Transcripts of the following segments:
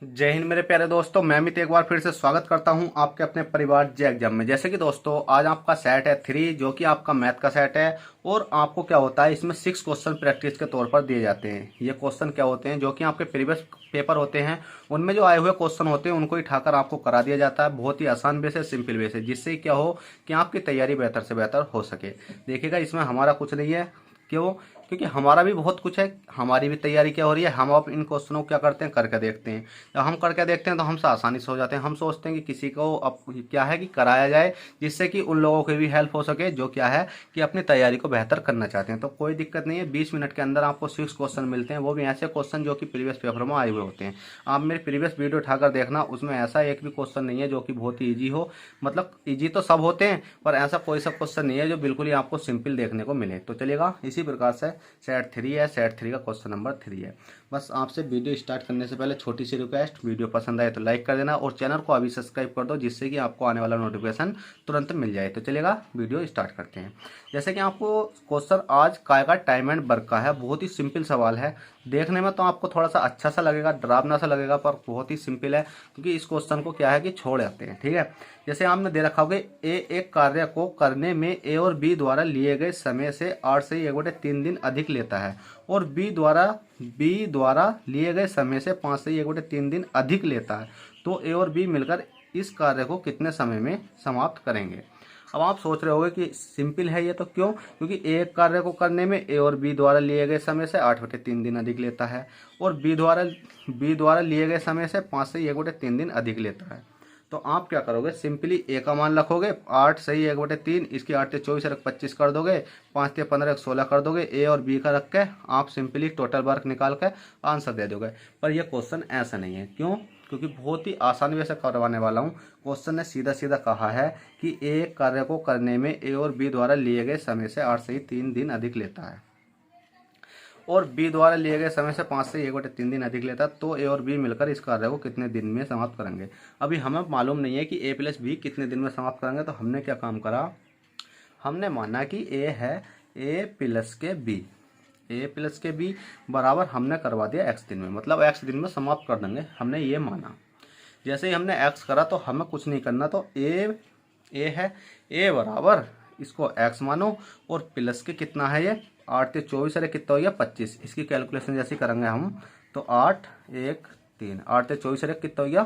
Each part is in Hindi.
जय हिंद मेरे प्यारे दोस्तों। मैं अमित एक बार फिर से स्वागत करता हूं आपके अपने परिवार जे एग्जाम में। जैसे कि दोस्तों आज आपका सेट है 3 जो कि आपका मैथ का सेट है। और आपको क्या होता है इसमें 6 क्वेश्चन प्रैक्टिस के तौर पर दिए जाते हैं। ये क्वेश्चन क्या होते हैं जो कि आपके प्रीवियस पेपर होते हैं उनमें जो आए हुए क्वेश्चन होते हैं उनको ही ठाकर आपको करा दिया जाता है, बहुत ही आसान वे से, सिंपल वे से, जिससे क्या हो कि आपकी तैयारी बेहतर से बेहतर हो सके। देखिएगा इसमें हमारा कुछ नहीं है। क्यों? क्योंकि हमारा भी बहुत कुछ है, हमारी भी तैयारी क्या हो रही है। हम अब इन क्वेश्चनों को क्या करते हैं, करके देखते हैं। जब हम करके देखते हैं तो हमसे आसानी से हो जाते हैं। हम सोचते हैं कि किसी को अब क्या है कि कराया जाए, जिससे कि उन लोगों की भी हेल्प हो सके जो क्या है कि अपनी तैयारी को बेहतर करना चाहते हैं। तो कोई दिक्कत नहीं है, 20 मिनट के अंदर आपको 6 क्वेश्चन मिलते हैं, वो भी ऐसे क्वेश्चन जो कि प्रीवियस पेपर में आए हुए होते हैं। आप मेरे प्रीवियस वीडियो उठाकर देखना, उसमें ऐसा एक भी क्वेश्चन नहीं है जो कि बहुत ही ईजी हो। मतलब ईजी तो सब होते हैं पर ऐसा कोई सा क्वेश्चन नहीं है जो बिल्कुल ही आपको सिंपल देखने को मिले। तो चलिएगा इसी प्रकार से सेट 3 है, सेट 3 का क्वेश्चन नंबर 3 है। बस आपसे वीडियो स्टार्ट करने से पहले छोटी सी रिक्वेस्ट, वीडियो पसंद आए तो लाइक कर देना और चैनल को अभी सब्सक्राइब कर दो, जिससे कि आपको आने वाला नोटिफिकेशन तुरंत मिल जाए। तो चलिएगा वीडियो स्टार्ट करते हैं। जैसे कि आपको क्वेश्चन आज काय का टाइम एंड वर्क का है। बहुत ही सिंपल सवाल है। देखने में तो आपको थोड़ा सा अच्छा सा लगेगा, डरावना सा लगेगा, पर बहुत ही सिंपल है क्योंकि इस क्वेश्चन को क्या है कि छोड़ जाते हैं। ठीक है, जैसे आपने दे रखा होगा ए एक कार्य को करने में ए और बी द्वारा लिए गए समय से 8 से 1/3 दिन अधिक लेता है और बी द्वारा लिए गए समय से 5 से 1/3 दिन अधिक लेता है, तो ए और बी मिलकर इस कार्य को कितने समय में समाप्त करेंगे। अब आप सोच रहे होंगे कि सिंपल है ये, तो क्यों? क्योंकि एक कार्य को करने में ए और बी द्वारा लिए गए समय से 8/3 दिन अधिक लेता है और बी द्वारा लिए गए समय से 5 से 1/3 दिन अधिक लेता है। तो आप क्या करोगे, सिंपली ए का मान रखोगे 8 सही 1/3, इसकी 8 से 24 रख 25 कर दोगे, 5 से 15 रख 16 कर दोगे। ए और बी का रख के आप सिंपली टोटल वर्क निकाल के आंसर दे दोगे। पर यह क्वेश्चन ऐसा नहीं है। क्यों? क्योंकि बहुत ही आसान वे से करवाने वाला हूँ। क्वेश्चन ने सीधा सीधा कहा है कि एक कार्य को करने में ए और बी द्वारा लिए गए समय से 8 से 3 दिन अधिक लेता है और बी द्वारा लिए गए समय से 5 से 1/3 दिन अधिक लेता है, तो ए और बी मिलकर इस कार्य को कितने दिन में समाप्त करेंगे। अभी हमें मालूम नहीं है कि ए प्लस बी कितने दिन में समाप्त करेंगे। तो हमने क्या काम करा, हमने माना कि ए है ए प्लस के बी बराबर हमने करवा दिया एक्स दिन में, मतलब एक्स दिन में समाप्त कर देंगे, हमने ये माना। जैसे ही हमने एक्स करा तो हमें कुछ नहीं करना। तो ए है ए बराबर इसको एक्स मानो और प्लस के कितना है ये 8 से 24, अरे कितना हो गया 25। इसकी कैलकुलेशन जैसे करेंगे हम तो 8 1 3, 8 से 24 अरे कितना हो गया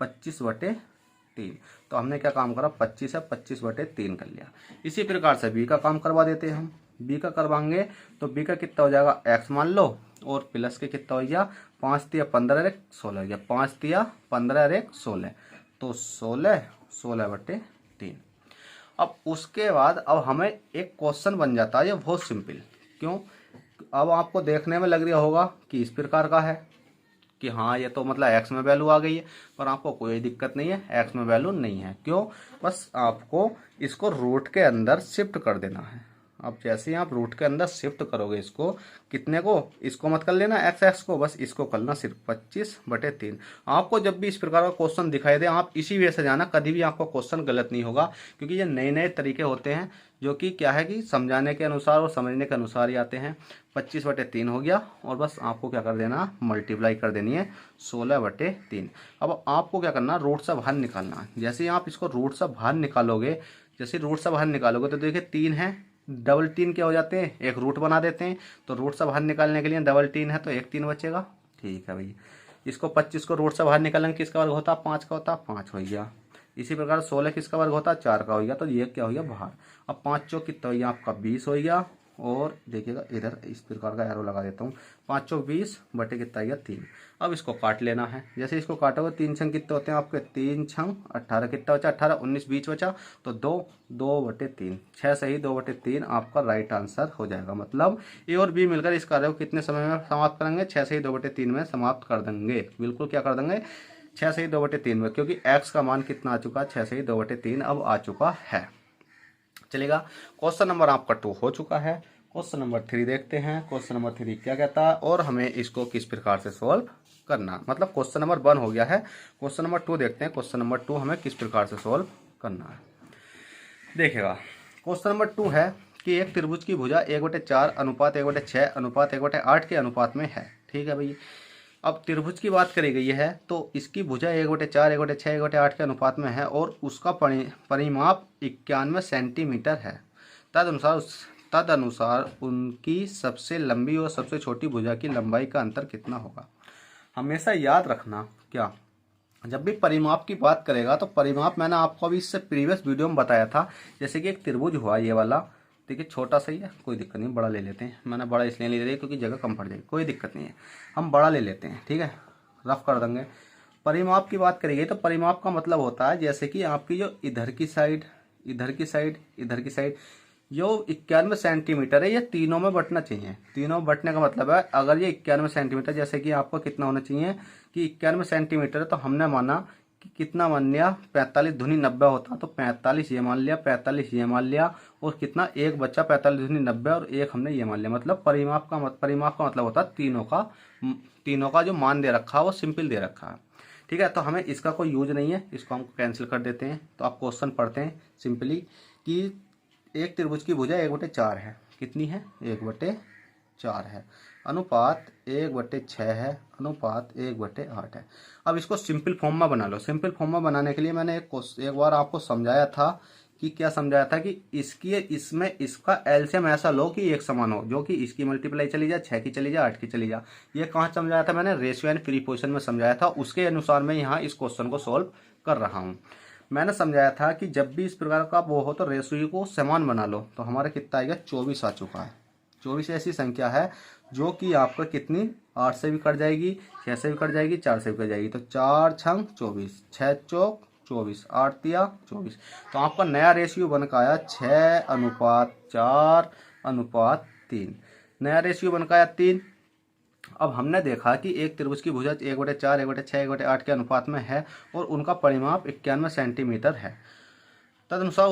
25/3। तो हमने क्या काम करा, 25 है 25/3 कर लिया। इसी प्रकार से बी का काम करवा देते हैं हम। बी का करवाएंगे तो बी का कितना हो जाएगा, एक्स मान लो और प्लस के कितना हो गया 5 तिया 15 अरे 16 हो गया, 5 तिया 15 अरे 16, तो 16/3। अब उसके बाद अब हमें एक क्वेश्चन बन जाता है, ये बहुत सिंपल। क्यों? अब आपको देखने में लग रहा होगा कि इस प्रकार का है कि हाँ ये तो मतलब एक्स में वैल्यू आ गई है, पर आपको कोई दिक्कत नहीं है, एक्स में वैल्यू नहीं है। क्यों? बस आपको इसको रूट के अंदर शिफ्ट कर देना है। अब जैसे ही आप रूट के अंदर शिफ्ट करोगे इसको, कितने को, इसको मत कर लेना एक्स को, बस इसको करना सिर्फ 25/3। आपको जब भी इस प्रकार का क्वेश्चन दिखाई दे आप इसी वे से जाना, कभी भी आपका क्वेश्चन गलत नहीं होगा, क्योंकि ये नए नए तरीके होते हैं जो कि क्या है कि समझाने के अनुसार और समझने के अनुसार ही आते हैं। 25/3 हो गया और बस आपको क्या कर देना, मल्टीप्लाई कर देनी है 16/3। अब आपको क्या करना, रूट से बाहर निकालना। जैसे ही आप इसको रूट से बाहर निकालोगे, जैसे रूट से बाहर निकालोगे तो देखिए 3 है, डबल 3 क्या हो जाते हैं, एक रूट बना देते हैं। तो रूट से बाहर निकालने के लिए डबल 3 है तो एक 3 बचेगा। ठीक है भाई, इसको 25 को रूट से बाहर निकालेंगे, किसका वर्ग होता है 5 का होता है, 5 हो गया। इसी प्रकार 16 किसका वर्ग होता है 4 का हो गया, तो ये क्या हो गया बाहर। अब 5 चौक कितना हो गया आपका 20 हो गया। और देखिएगा इधर इस प्रकार का एरो लगा देता हूँ, 5 चौक 20 बटे कितना गया 3। अब इसको काट लेना है। जैसे इसको काटोगे 3 छंग कितने होते हैं आपके, 3 छंग 18, कितना बचा 18, 19 बीच बचा तो 2/3, 6 सही 2/3 आपका राइट आंसर हो जाएगा। मतलब ए और बी मिलकर इस कार्य को कितने समय में समाप्त करेंगे, 6 सही 2/3 में समाप्त कर देंगे। बिल्कुल क्या कर देंगे, 6 सही 2/3 में, क्योंकि एक्स का मान कितना आ चुका है 6 सही 2/3 अब आ चुका है। चलेगा, क्वेश्चन नंबर आपका 2 हो चुका है। क्वेश्चन नंबर 3 देखते हैं। क्वेश्चन नंबर 3 क्या कहता है और हमें इसको किस प्रकार से सॉल्व करना, मतलब क्वेश्चन नंबर 1 हो गया है। क्वेश्चन नंबर 2 देखते हैं, क्वेश्चन नंबर 2 हमें किस प्रकार से सॉल्व करना है। देखिएगा क्वेश्चन नंबर 2 है कि एक त्रिभुज की भुजा 1/4 अनुपात 1/6 अनुपात 1/8 के अनुपात में है। ठीक है भाई। अब त्रिभुज की बात करी गई है तो इसकी भुजा 1/4, 1/6, 1/8 के अनुपात में है और उसका परिमाप 91 सेंटीमीटर है। तदनुसार उनकी सबसे लंबी और सबसे छोटी भुजा की लंबाई का अंतर कितना होगा। हमेशा याद रखना, क्या जब भी परिमाप की बात करेगा तो परिमाप मैंने आपको अभी इससे प्रीवियस वीडियो में बताया था। जैसे कि एक त्रिभुज हुआ ये वाला, देखिए छोटा सही है, कोई दिक्कत नहीं, बड़ा ले लेते हैं। मैंने बड़ा इसलिए ले लिया क्योंकि जगह कम पड़ जाएगी, कोई दिक्कत नहीं है, हम बड़ा ले लेते हैं, ठीक है, रफ कर देंगे। परिमाप की बात करेंगे तो परिमाप का मतलब होता है जैसे कि आपकी जो इधर की साइड, इधर की साइड, इधर की साइड, जो 91 सेंटीमीटर है, ये तीनों में बटना चाहिए। तीनों में बटने का मतलब है अगर ये 91 सेंटीमीटर, जैसे कि आपको कितना होना चाहिए कि 91 सेंटीमीटर है, तो हमने माना कि कितना मान लिया, 45 दूनी 90 होता, तो 45 ये मान लिया, 45 ये मान लिया, और कितना एक बच्चा 45 दूनी 90 और एक हमने ये मान लिया। मतलब परिमाप का मतलब होता है तीनों का जो मान दे रखा है वो सिंपल दे रखा है, ठीक है। तो हमें इसका कोई यूज नहीं है, इसको हम कैंसिल कर देते हैं। तो आप क्वेश्चन पढ़ते हैं सिंपली कि एक त्रिभुज की भुजा 1/4 है, कितनी है, 1/4 है, अनुपात 1/6 है, अनुपात 1/8 है। अब इसको सिंपल फॉर्म में बना लो। सिंपल फॉर्म में बनाने के लिए मैंने एक बार आपको समझाया था कि क्या समझाया था कि इसमें इसका एलसीएम ऐसा लो कि एक समान हो, जो कि इसकी मल्टीप्लाई चली जाए, 6 की चली जाए, 8 की चली जाए। ये कहाँ समझाया था मैंने, रेशियो एंड प्रीपोजिशन में समझाया था। उसके अनुसार मैं यहाँ इस क्वेश्चन को सोल्व कर रहा हूँ। मैंने समझाया था कि जब भी इस प्रकार का वो हो तो रेशियो को समान बना लो। तो हमारा कितना आएगा, 24 आ चुका है। 24 ऐसी संख्या है जो कि आपका कितनी 8 से भी कट जाएगी, 6 से भी कट जाएगी, 4 से भी कट जाएगी। तो 4 छंग 24, 6 चौक 24, 8 तिया 24। तो आपका नया रेशियो बन के आया 6:4:3। नया रेशियो बन के आया 3। अब हमने देखा कि एक त्रिभुज की भुजा 1/4, 1/6, 1/8 के अनुपात में है और उनका परिमाप 91 सेंटीमीटर है। तदनुसार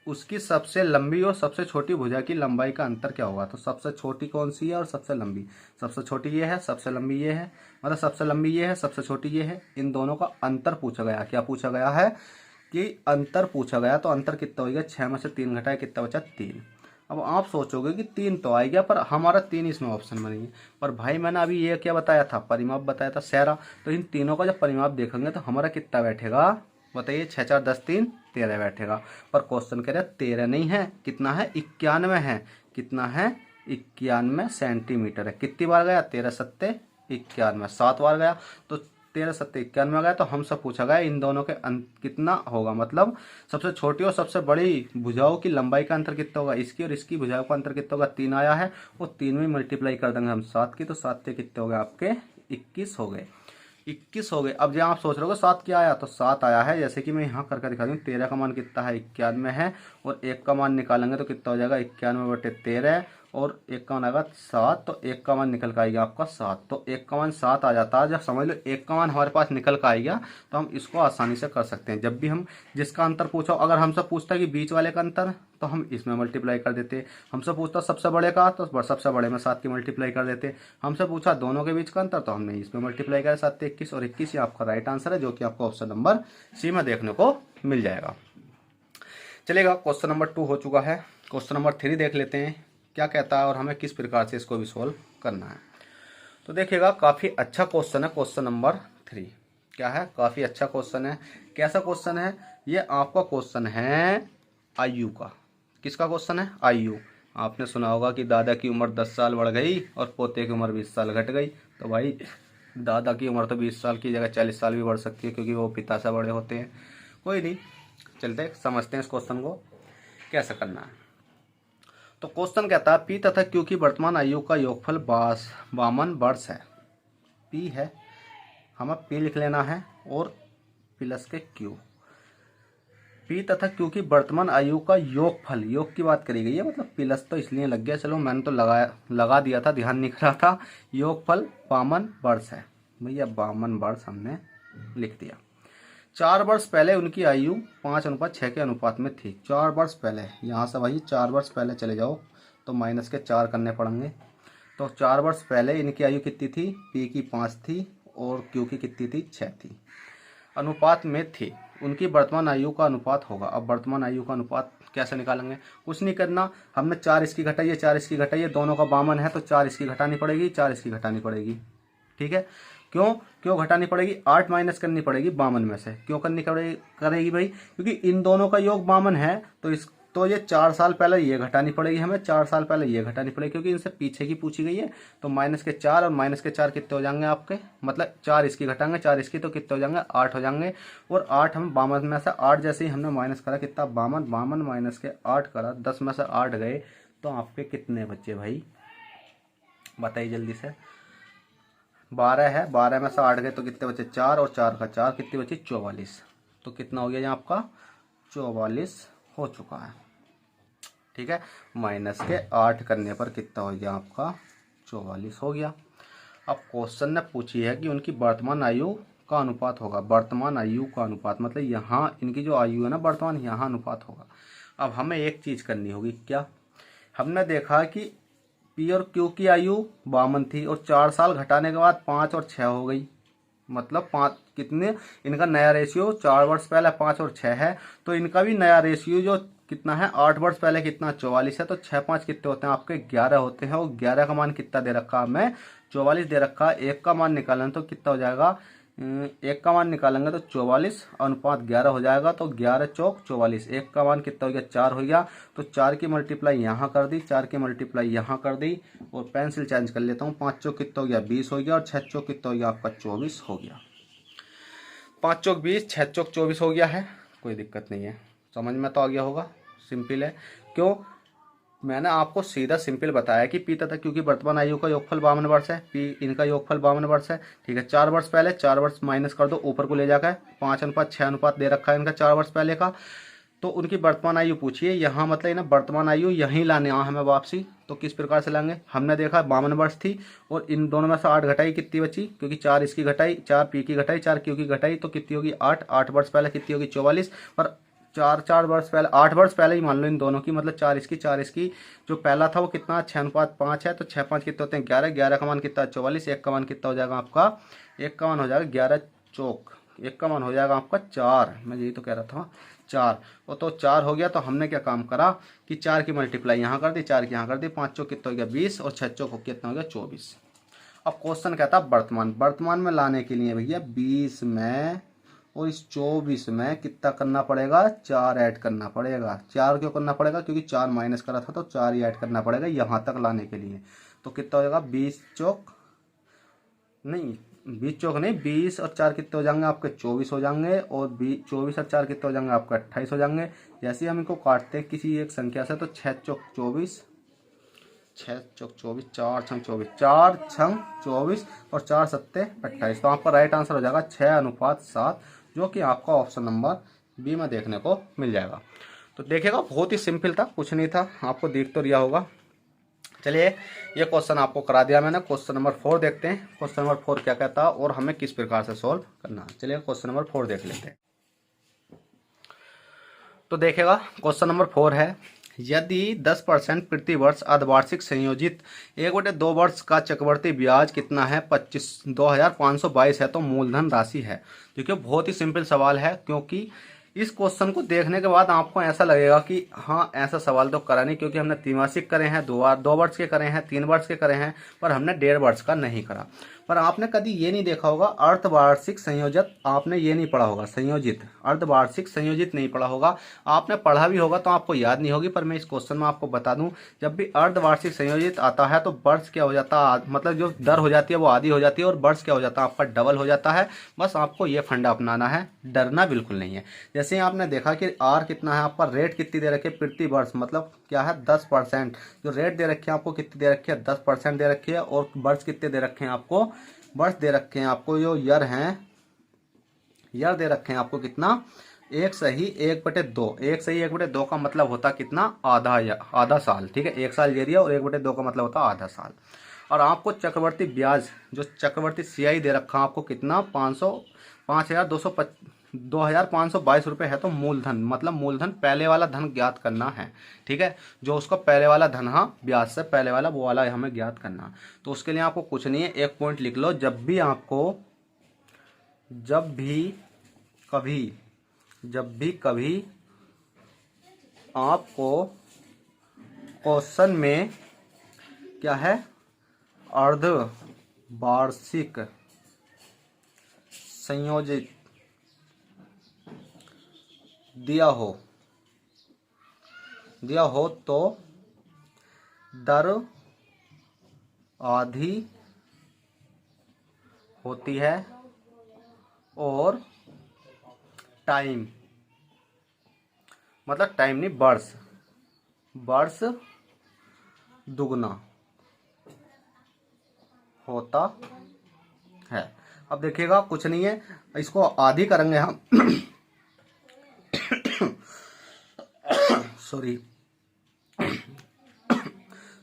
उसकी सबसे लंबी और सबसे छोटी भुजा की लंबाई का अंतर क्या होगा। तो सबसे छोटी कौन सी है और सबसे लंबी, सबसे छोटी ये है, सबसे लंबी ये है, मतलब सबसे लंबी ये है, सबसे छोटी ये है। इन दोनों का अंतर पूछा गया। क्या पूछा गया है कि अंतर पूछा गया। तो अंतर कितना होगा, 6 में से 3 घटाए कितना बचा, 3। अब आप सोचोगे कि 3 तो आ गया, पर हमारा 3 इसमें ऑप्शन में नहीं है। पर भाई मैंने अभी ये क्या बताया था, परिमाप बताया था सेरा। तो इन तीनों का जब परिमाप देखेंगे तो हमारा कितना बैठेगा, बताइए, 6 4 10 3 13 बैठेगा। पर क्वेश्चन कह रहे 13 नहीं है, कितना है, 91 है। कितना है, 91 सेंटीमीटर है। कितनी बार गया, 13 7 91, 7 बार गया। तो 13 7 91 गया। तो हमसे पूछा गया इन दोनों के कितना होगा, मतलब सबसे छोटी और सबसे बड़ी भुजाओं की लंबाई का अंतर कितना होगा। इसकी और इसकी भुजाओं का अंतर कितना होगा, 3 आया है, और 3 में मल्टीप्लाई कर देंगे हम 7 की। तो 7 के कितने हो गए आपके, 21 हो गए, 21 हो गए। अब जहाँ आप सोच रहे हो 7 क्या आया, तो 7 आया है। जैसे कि मैं यहाँ करके दिखा दूँ, 13 का मान कितना है, 91 है, और 1 का मान निकालेंगे तो कितना हो जाएगा, 91/13, और 1 का मान आएगा 7। तो 1 का मान निकल कर आएगा आपका 7। तो 1 का मान 7 आ जाता है। जब समझ लो 1 का मान हमारे पास निकल कर आएगा तो हम इसको आसानी से कर सकते हैं। जब भी हम जिसका अंतर पूछो, अगर हमसे पूछता है कि बीच वाले का अंतर, तो हम इसमें मल्टीप्लाई कर देते। हमसे पूछता सबसे बड़े का, तो सबसे बड़े में 7 की मल्टीप्लाई कर देते। हमसे पूछा दोनों के बीच का अंतर, तो हमने इसमें मल्टीप्लाई किया, 7 21, और 21 ये आपका राइट आंसर है, जो कि आपको ऑप्शन नंबर सी में देखने को मिल जाएगा। चलेगा, क्वेश्चन नंबर 2 हो चुका है। क्वेश्चन नंबर 3 देख लेते हैं क्या कहता है और हमें किस प्रकार से इसको भी सोल्व करना है। तो देखिएगा, काफ़ी अच्छा क्वेश्चन है क्वेश्चन नंबर 3। क्या है, काफ़ी अच्छा क्वेश्चन है। कैसा क्वेश्चन है ये, आपका क्वेश्चन है आयु का। किसका क्वेश्चन है, आयु। आपने सुना होगा कि दादा की उम्र 10 साल बढ़ गई और पोते की उम्र 20 साल घट गई। तो भाई दादा की उम्र तो 20 साल की जगह 40 साल भी बढ़ सकती है, क्योंकि वो पिता से बड़े होते हैं। कोई नहीं, चलते समझते हैं इस क्वेश्चन को कैसे करना है। तो क्वेश्चन कहता है पी तथा क्यू की वर्तमान आयु का योगफल 52 वर्ष है। पी है, हमें पी लिख लेना है, और प्लस के क्यू। पी तथा क्यू की वर्तमान आयु का योगफल, योग की बात करी गई है, मतलब प्लस तो इसलिए लग गया, चलो मैंने तो लगा दिया था, ध्यान नहीं करा था। योगफल 52 वर्ष है भैया, 52 वर्ष हमने लिख दिया। 4 वर्ष पहले उनकी आयु 5:6 के अनुपात में थी। 4 वर्ष पहले, यहाँ से भाई 4 वर्ष पहले चले जाओ तो माइनस के 4 करने पड़ेंगे। तो 4 वर्ष पहले इनकी आयु कितनी थी, पी की 5 थी और क्यू की कितनी थी, 6 थी। अनुपात में थी, उनकी वर्तमान आयु का अनुपात होगा। अब वर्तमान आयु का अनुपात कैसे निकालेंगे, कुछ नहीं करना, हमने 4 इसकी घटाई है, 4 इसकी घटाई है, दोनों का 52 है, तो 4 इसकी घटानी पड़ेगी, 4 इसकी घटानी पड़ेगी। ठीक है। क्यों क्यों घटानी पड़ेगी, 8 माइनस करनी पड़ेगी 52 में से। क्यों करनी करेगी भाई, क्योंकि इन दोनों का योग 52 है, तो ये 4 साल पहले ये घटानी पड़ेगी हमें, 4 साल पहले ये घटानी पड़ेगी, क्योंकि इनसे पीछे की पूछी गई है। तो -4 और -4 कितने हो जाएंगे आपके, मतलब 4 इसकी घटाएंगे 4 इसकी, तो कितने हो जाएंगे 8 हो जाएंगे। और 8 हम 52 में से 8 जैसे ही हमने माइनस करा, कितना 52 माइनस के 8 करा, 10 में से 8 गए, तो आपके कितने बच्चे भाई बताइए जल्दी से। 12 है, 12 में से 8 गए तो कितने बचे 4, और 4 का 4 कितनी बची 44। तो कितना हो गया यहाँ आपका 44 हो चुका है, ठीक है। माइनस के 8 करने पर कितना हो गया आपका 44 हो गया। अब क्वेश्चन ने पूछी है कि उनकी वर्तमान आयु का अनुपात होगा। वर्तमान आयु का अनुपात मतलब यहाँ इनकी जो आयु है ना वर्तमान, यहाँ अनुपात होगा। अब हमें एक चीज़ करनी होगी, क्या, हमने देखा कि पी और क्यू की आयु 52 थी, और 4 साल घटाने के बाद 5 और 6 हो गई, मतलब 5 कितने, इनका नया रेशियो 4 वर्ष पहले 5 और 6 है, तो इनका भी नया रेशियो जो कितना है 8 वर्ष पहले कितना 44 है, तो 6 5 कितने होते हैं आपके 11 होते हैं। और 11 का मान कितना दे रखा है हमें 44 दे रखा है। एक का मान निकालें तो कितना हो जाएगा, एक का मान निकालेंगे तो 44 अनुपात 11 हो जाएगा, तो 11 चौक 44। एक का मान कितना हो गया 4 हो गया, तो 4 की मल्टीप्लाई यहाँ कर दी, 4 की मल्टीप्लाई यहाँ कर दी, और पेंसिल चेंज कर लेता हूँ। 5 चौक कितना हो गया 20 हो गया, और 6 चौक कितना हो गया आपका 24 हो गया। 5 चौक 20, 6 चौक 24 हो गया है, कोई दिक्कत नहीं है, समझ में तो आ गया होगा, सिंपल है। क्यों, मैंने आपको सीधा सिंपल बताया कि पी तथा क्यू की वर्तमान आयु का योगफल 52 वर्ष है, पी इनका योगफल 52 वर्ष है, ठीक है। 4 वर्ष पहले 4 वर्ष माइनस कर दो, ऊपर को ले जाकर 5 अनुपात 6 अनुपात दे रखा है इनका 4 वर्ष पहले का। तो उनकी वर्तमान आयु पूछिए, यहाँ मतलब ना वर्तमान आयु यहीं लाने आ हमें वापसी। तो किस प्रकार से लाएंगे, हमने देखा 52 वर्ष थी, और इन दोनों में से 8 घटाई, कितनी बची, क्योंकि 4 इसकी घटाई, 4 पी की घटाई, 4 क्यू की घटाई, तो कितनी होगी 8। 8 वर्ष पहले कितनी होगी 44, पर 4 वर्ष पहले 8 वर्ष पहले ही मान लो इन दोनों की, मतलब 4 इसकी 4 इसकी, जो पहला था वो कितना 6 अनुपात 5 है, तो 6 5 कितने होते हैं 11, 11 का मान कितना 44, एक का मान कितना हो जाएगा आपका, एक का मान हो जाएगा 11 चौक, एक का मान हो जाएगा आपका 4, मैं यही तो कह रहा था 4, वो तो 4 हो गया। तो हमने क्या काम करा कि 4 की मल्टीप्लाई यहाँ कर दी, 4 की यहाँ कर दी, 5 चौक कितना हो गया 20, और 6 चौक कितना हो गया 24। अब क्वेश्चन कहता है वर्तमान में लाने के लिए भैया 20 में और इस 24 में कितना करना पड़ेगा, 4 ऐड करना पड़ेगा। 4 क्यों करना पड़ेगा, क्योंकि 4 माइनस करा था, तो 4 ही ऐड करना पड़ेगा यहाँ तक लाने के लिए। तो कितना हो जाएगा 20 चौक नहीं 20 चौक नहीं, 20 और 4 कितने हो जाएंगे आपके 24 हो जाएंगे, और 24 और 4 कितने हो जाएंगे आपका 28 हो जाएंगे। जैसे हम इनको काटते हैं किसी एक संख्या से, तो 6 चौक 24, 6 चौक 24, 4 छंग 24, 4 छंग 24, और 4 सत्ते 28। तो आपका राइट आंसर हो जाएगा 6 अनुपात 7, जो कि आपका ऑप्शन नंबर बी में देखने को मिल जाएगा। तो देखिएगा बहुत ही सिंपल था, कुछ नहीं था, आपको दिख तो रिया होगा। चलिए ये क्वेश्चन आपको करा दिया मैंने। क्वेश्चन नंबर 4 देखते हैं, क्वेश्चन नंबर 4 क्या कहता है और हमें किस प्रकार से सॉल्व करना है। चलिए क्वेश्चन नंबर 4 देख लेते हैं। तो देखिएगा क्वेश्चन नंबर 4 है, यदि 10% प्रति वर्ष अर्धवार्षिक संयोजित 1/2 वर्ष का चक्रवर्ती ब्याज कितना है 25,522 है, तो मूलधन राशि है। देखिए बहुत ही सिंपल सवाल है, क्योंकि इस क्वेश्चन को देखने के बाद आपको ऐसा लगेगा कि हाँ ऐसा सवाल तो करा नहीं, क्योंकि हमने त्रिमासिक करे हैं, 2 वर्ष के करे हैं, 3 वर्ष के करे हैं, पर हमने 1.5 वर्ष का नहीं करा। पर आपने कभी ये नहीं देखा होगा अर्धवार्षिक संयोजित, आपने ये नहीं पढ़ा होगा, संयोजित अर्धवार्षिक संयोजित नहीं पढ़ा होगा। आपने पढ़ा भी होगा तो आपको याद नहीं होगी, पर मैं इस क्वेश्चन में आपको बता दूं, जब भी अर्धवार्षिक संयोजित आता है तो वर्ष क्या हो जाता है, मतलब जो दर हो जाती है वो आधी हो जाती है, और वर्ष क्या हो जाता है आपका डबल हो जाता है। बस आपको ये फंडा अपनाना है, डरना बिल्कुल नहीं है। जैसे ही आपने देखा कि आर कितना है आपका, रेट कितनी दे रखी है प्रति वर्ष, मतलब क्या है 10%, जो रेट दे रखी है आपको कितनी दे रखी है 10% दे रखी है, और वर्ष कितने दे रखे हैं आपको, वर्ष दे रखे हैं आपको जो ईयर हैं, ईयर दे रखे हैं आपको कितना 1 सही 1/2, 1 सही 1/2 का मतलब होता कितना आधा साल, ठीक है। 1 साल ये दिया और 1/2 का मतलब होता आधा साल। और आपको चक्रवर्ती ब्याज जो चक्रवर्ती CI दे रखा आपको कितना 2,522 रुपये है, तो मूलधन मतलब मूलधन पहले वाला धन ज्ञात करना है, ठीक है। जो उसका पहले वाला धन, हाँ ब्याज से पहले वाला वो वाला हमें ज्ञात करना। तो उसके लिए आपको कुछ नहीं है, एक पॉइंट लिख लो, जब भी कभी आपको क्वेश्चन में क्या है वार्षिक संयोजित दिया हो तो दर आधी होती है और टाइम, मतलब टाइम नहीं, वर्ष दुगना होता है। अब देखिएगा कुछ नहीं है, इसको आधी करेंगे हम सॉरी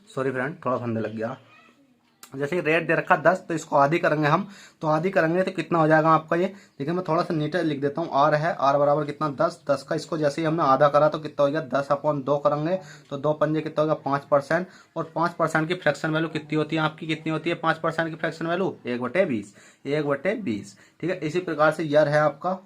फ्रेंड, थोड़ा फंदे लग गया। जैसे रेट दे रखा 10, तो इसको आधी करेंगे हम, तो आधी करेंगे तो कितना हो जाएगा आपका ये। देखिए मैं थोड़ा सा नीचे लिख देता हूँ, आर है, आर बराबर कितना 10, 10 का इसको जैसे ही हमने आधा करा तो कितना हो गया 10/2 करेंगे तो 2 पंजे कितना होगा 5%। और 5% की फ्रैक्शन वैल्यू कितनी होती है आपकी, कितनी होती है 5% की फ्रैक्शन वैल्यू 1/20, 1/20। ठीक है, इसी प्रकार से यर है आपका,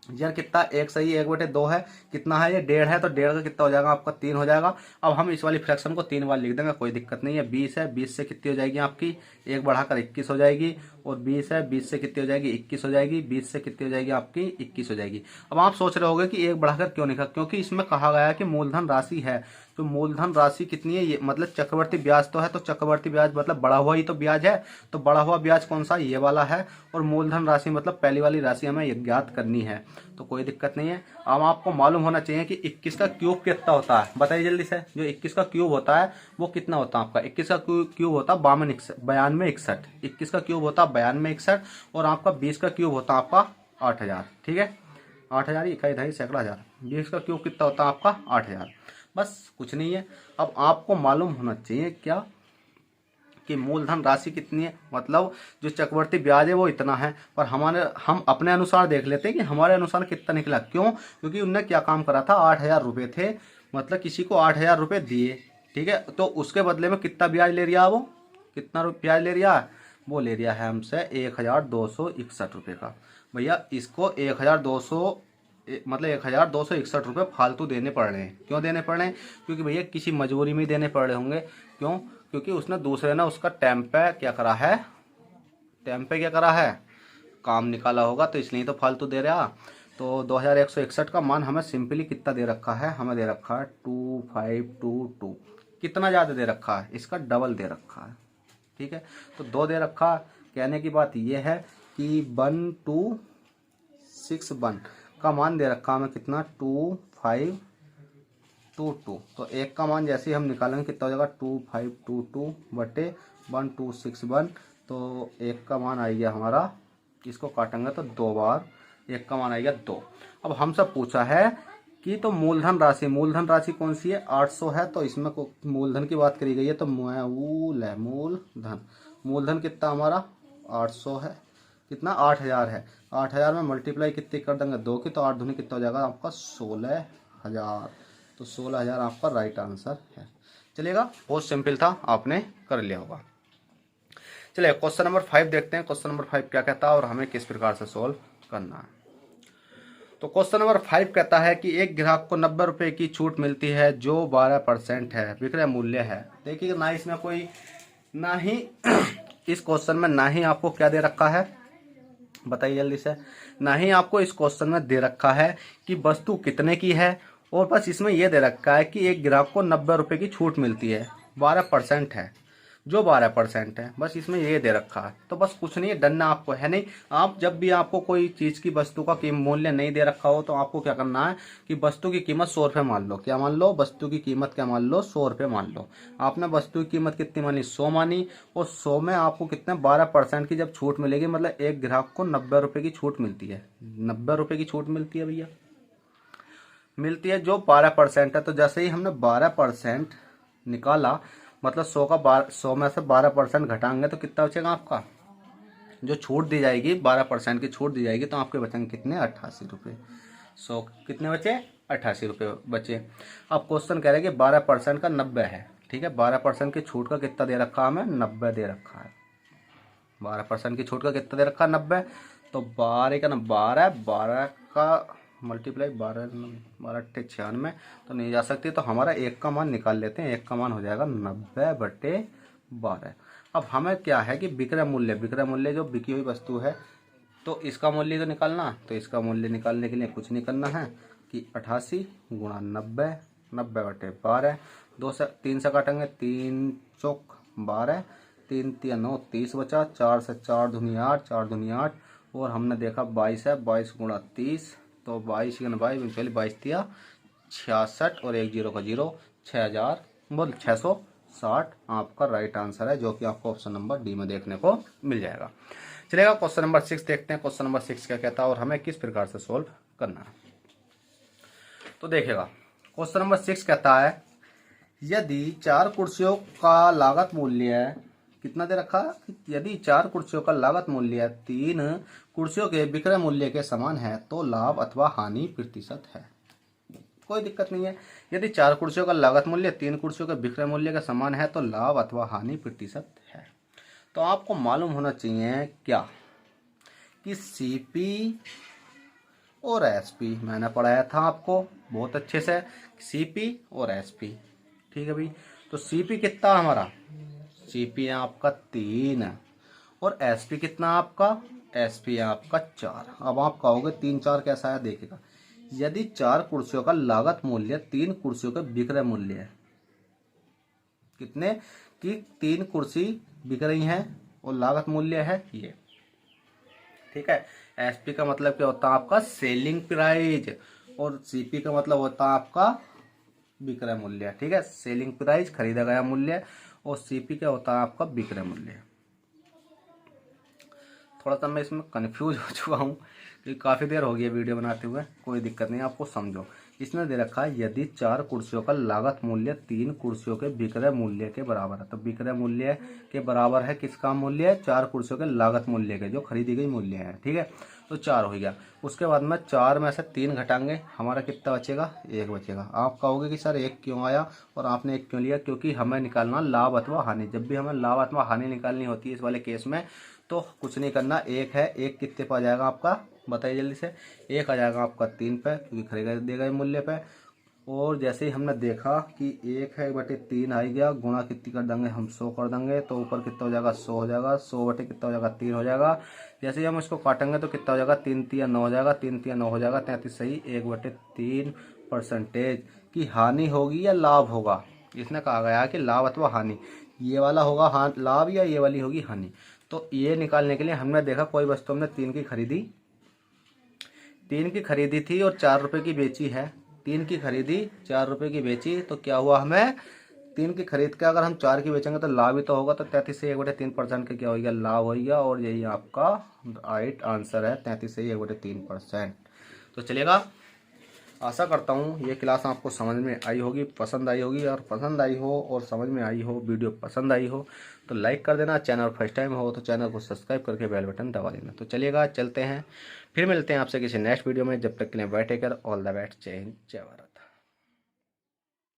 यार कितना, एक सही 1/2 है, कितना है ये 1.5 है, तो 1.5 का कितना हो जाएगा आपका 3 हो जाएगा। अब हम इस वाली फ्रैक्शन को 3 बार लिख देंगे, कोई दिक्कत नहीं है। 20 है, 20 से कितनी हो जाएगी आपकी, एक बढ़ाकर 21 हो जाएगी। और 20 है, 20 से कितनी हो जाएगी 21 हो जाएगी, 20 से कितनी हो जाएगी आपकी 21 हो जाएगी। अब आप सोच रहे होंगे कि एक बढ़ाकर क्यों लिखा, क्योंकि इसमें कहा गया है कि मूलधन राशि है, तो मूलधन राशि कितनी है ये, मतलब चक्रवर्ती ब्याज तो है, तो चक्रवर्ती ब्याज मतलब बढ़ा हुआ ही तो ब्याज है, तो बढ़ा हुआ ब्याज कौन सा, ये वाला है। और मूलधन राशि मतलब पहली वाली राशि हमें ज्ञात करनी है, तो कोई दिक्कत नहीं है। अब आपको मालूम होना चाहिए कि 21 का क्यूब कितना होता है, बताइए जल्दी से। जो 21 का क्यूब होता है वो कितना होता है आपका, 21 का क्यूब होता है 92 61, 21 का क्यूब होता है 92 61, और आपका 20 का क्यूब होता है आपका 8000। ठीक है, 8000 इकाई दही सैकड़ा हजार, 20 का क्यूब कितना होता है आपका 8000। बस कुछ नहीं है। अब आपको मालूम होना चाहिए क्या कि मूलधन राशि कितनी है, मतलब जो चक्रवर्ती ब्याज है वो इतना है, पर हम अपने अनुसार देख लेते हैं कि हमारे अनुसार कितना निकला। क्यों, क्योंकि उनने क्या काम करा था, 8000 रुपये थे, मतलब किसी को 8000 रुपये दिए, ठीक है, तो उसके बदले में कितना ब्याज ले रहा, वो कितना ब्याज ले रहा है, वो ले रहा है हमसे 1261 रुपये का। भैया इसको 1261 रुपये फालतू देने पड़ रहे हैं। क्यों देने पड़ रहे हैं, क्योंकि भैया किसी मजबूरी में देने पड़ रहे होंगे। क्यों, क्योंकि उसने दूसरे ने उसका टाइम पे क्या करा है, काम निकाला होगा, तो इसलिए तो फालतू दे रहा। तो 2161 का मान हमें सिंपली कितना दे रखा है, हमें दे रखा है 2522। कितना ज़्यादा दे रखा है, इसका डबल दे रखा है। ठीक है, तो 2 दे रखा। कहने की बात यह है कि 1261 का मान दे रखा हमें कितना 2522, तो एक का मान जैसे ही हम निकालेंगे कितना हो जाएगा 2522 बटे 1261, तो एक का मान आ गया हमारा, इसको काटेंगे तो 2 बार, एक का मान आ गया 2। अब हमसे पूछा है कि तो मूलधन राशि कौन सी है, 800 है, तो इसमें मूलधन की बात करी गई है, तो मूलधन कितना हमारा 800 है, कितना 8000 है, 8000 में मल्टीप्लाई कितनी कर देंगे 2 की, तो 8 दूनी कितना हो जाएगा आपका 16000, तो 16000 आपका राइट आंसर है। चलिएगा, बहुत सिंपल था, आपने कर लिया होगा। चलिए क्वेश्चन नंबर 5 देखते हैं, क्वेश्चन नंबर 5 क्या कहता है और हमें किस प्रकार से सोल्व करना है। तो क्वेश्चन नंबर 5 कहता है कि एक ग्राहक को 90 रुपये की छूट मिलती है जो 12% है, विक्रय मूल्य है। देखिए ना, इसमें कोई ना ही इस क्वेश्चन में ना ही आपको क्या दे रखा है, बताइए जल्दी से, ना ही आपको इस क्वेश्चन में दे रखा है कि वस्तु कितने की है, और बस इसमें यह दे रखा है कि एक ग्राहक को 90 रुपये की छूट मिलती है, 12% है, जो 12% है, बस इसमें ये दे रखा है। तो बस कुछ नहीं है, डरना आपको है नहीं। आप जब भी आपको कोई चीज़ की वस्तु का मूल्य नहीं दे रखा हो, तो आपको क्या करना है कि वस्तु की कीमत 100 रुपये मान लो, क्या मान लो, वस्तु की कीमत क्या मान लो 100 रुपये मान लो। आपने वस्तु की कीमत कितनी मानी 100 मानी, और 100 में आपको कितने 12% की जब छूट मिलेगी, मतलब एक ग्राहक को 90 रुपये की छूट मिलती है, 90 रुपये की छूट मिलती है भैया, मिलती है, जो 12% है। तो जैसे ही हमने 12% निकाला, मतलब 100 में से 12% घटाएंगे तो कितना बचेगा आपका, जो छूट दी जाएगी 12% की छूट दी जाएगी, तो आपके बचेंगे कितने 88 रुपये। 100 कितने बचे 88 रुपये बचे। अब क्वेश्चन कह रहे हैं कि 12% का 90 है, ठीक है, 12% की छूट का कितना दे रखा है हमें, 90 दे रखा है। 12% की छूट का कितना दे रखा है 90, तो 12 का 12 का मल्टीप्लाई 12 तो नहीं जा सकती, तो हमारा एक का मान निकाल लेते हैं, एक का मान हो जाएगा 90/12। अब हमें क्या है कि विक्रय मूल्य जो बिकी हुई वस्तु है, तो इसका मूल्य तो निकालना, तो इसका मूल्य निकालने के लिए कुछ नहीं करना है कि 88 गुणा 90, 90/12, 3 से काटेंगे, 3 चौक 12, 3 3 9 30 बचा, 4 से 4 दूनी 8, 4 दूनी 8, और हमने देखा 22 है, 22 गुणा 30, तो 22 22 22 दिया 66 और 1 0 का 0, 6000 बोल 660 आपका राइट आंसर है, जो कि आपको ऑप्शन नंबर डी में देखने को मिल जाएगा। चलेगा, क्वेश्चन नंबर 6 देखते हैं। क्वेश्चन नंबर 6 क्या कहता है और हमें किस प्रकार से सोल्व करना है। तो देखिएगा, क्वेश्चन नंबर 6 कहता है यदि 4 कुर्सियों का लागत मूल्य कितना दे रखा, यदि 4 कुर्सियों का लागत मूल्य 3 कुर्सियों के विक्रय मूल्य के समान है तो लाभ अथवा हानि प्रतिशत है। कोई दिक्कत नहीं है, यदि 4 कुर्सियों का लागत मूल्य 3 कुर्सियों के विक्रय मूल्य के समान है तो लाभ अथवा हानि प्रतिशत है। तो आपको मालूम होना चाहिए क्या कि सीपी और एसपी मैंने पढ़ाया था आपको बहुत अच्छे से, सीपी और एसपी, ठीक है भाई। तो सीपी कितना हमारा, सीपी है आपका 3 और एसपी कितना आपका, एसपी है आपका 4। अब आप कहोगे 3 4 कैसा है, देखिएगा यदि 4 कुर्सियों का लागत मूल्य 3 कुर्सियों के विक्रय मूल्य है, कितने कि 3 कुर्सी बिक रही हैं और लागत मूल्य है ये, ठीक है। एसपी का मतलब क्या होता है आपका सेलिंग प्राइस, और सीपी का मतलब होता है आपका विक्रय मूल्य, ठीक है। सेलिंग प्राइस खरीदा गया मूल्य, और सीपी क्या होता है आपका विक्रय मूल्य। थोड़ा सा मैं इसमें कंफ्यूज हो चुका हूँ क्योंकि काफ़ी देर हो गई वीडियो बनाते हुए, कोई दिक्कत नहीं, आपको समझो। इसने दे रखा है यदि 4 कुर्सियों का लागत मूल्य 3 कुर्सियों के विक्रय मूल्य के बराबर है, तो विक्रय मूल्य के बराबर है किसका मूल्य, 4 कुर्सियों के लागत मूल्य के, जो खरीदी गई मूल्य है, ठीक है। तो 4 हो गया, उसके बाद में 4 में से 3 घटाएंगे, हमारा कितना बचेगा, 1 बचेगा। आप कहोगे कि सर 1 क्यों आया और आपने 1 क्यों लिया, क्योंकि हमें निकालना लाभ अथवा हानि। जब भी हमें लाभ अथवा हानि निकालनी होती है इस वाले केस में, तो कुछ नहीं करना, 1 है, 1 कितने पे आ जाएगा आपका, बताइए जल्दी से। 1 आ जाएगा आपका 3 पे, क्योंकि खरीदे गए मूल्य पे। और जैसे ही हमने देखा कि 1/3 आ गया, गुणा कितनी कर देंगे हम, 100 कर देंगे, तो ऊपर कितना हो जाएगा, 100 हो जाएगा, 100 बटे कितना हो जाएगा, 3 हो जाएगा। जैसे ही हम इसको काटेंगे तो कितना हो जाएगा, 3 3 9 हो जाएगा, 3 3 9 हो जाएगा, 33 सही। 1/3% की हानि होगी या लाभ होगा, इसने कहा गया कि लाभ अथवा हानि, ये वाला होगा लाभ या ये वाली होगी हानि। तो ये निकालने के लिए हमने देखा कोई वस्तु हमने 3 की खरीदी थी और 4 रुपए की बेची है, 3 की खरीदी 4 रुपए की बेची, तो क्या हुआ, हमें 3 की खरीद के अगर हम 4 की बेचेंगे तो लाभ ही तो होगा, तो 33 से 1/3% का क्या हो गया, लाभ हो गया, और यही आपका राइट आंसर है, 33 से 1/3%। तो चलेगा, आशा करता हूँ ये क्लास आपको समझ में आई होगी, पसंद आई होगी, और पसंद आई हो और समझ में आई हो, वीडियो पसंद आई हो तो लाइक कर देना, चैनल फर्स्ट टाइम हो तो चैनल को सब्सक्राइब करके बेल बटन दबा देना। तो चलिएगा, चलते हैं, फिर मिलते हैं आपसे किसी नेक्स्ट वीडियो में, जब तक के लिए bye take care, all the best, जय हिंद, जय भारत।